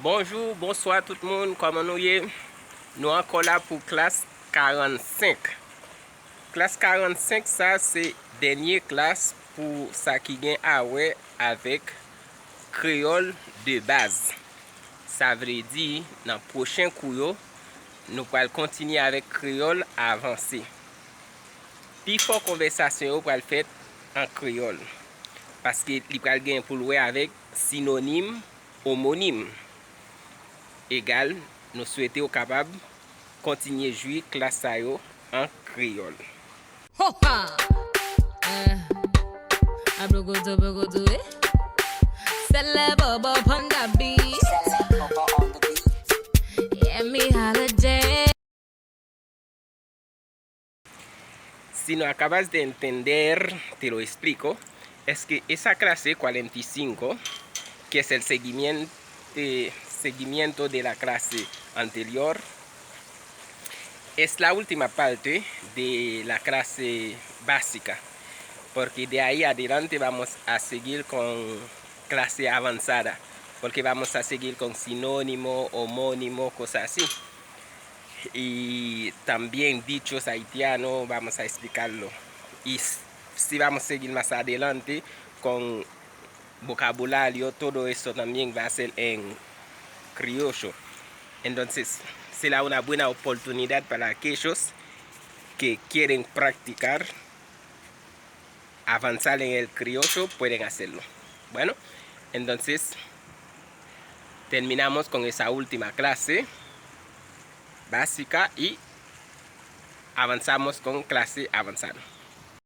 Bonjour, bonsoir tout le monde, comment nous y est? Nous encore là pour classe 45. Classe 45, ça c'est dernière classe pour ça qui vient avec créole de base. Ça veut dire dans le prochain cours, nous allons continuer avec créole avancé. Puis faut conversation pour le faire en créole. Parce que il va gagner pour jouer avec synonyme, homonyme. Égal, nous souhaitons capable continuer à jouer classe en créole. Hopa! Abrogodo, brogodo, eh? Celebobo on the beat. Yeah, me holiday. Si no acabas de entender, te lo explico. Es que esa clase 45, que es el seguimiento de la clase anterior, es la última parte de la clase básica. Porque de ahí adelante vamos a seguir con clase avanzada. Porque vamos a seguir con sinónimo, homónimo, cosas así. Y también dichos haitianos, vamos a explicarlo. Y si vamos a seguir más adelante con vocabulario, todo eso también va a ser en criollo. Entonces, será una buena oportunidad para aquellos que quieren practicar, avanzar en el criollo, pueden hacerlo. Bueno, entonces terminamos con esa última clase básica y avanzamos con clase avanzada.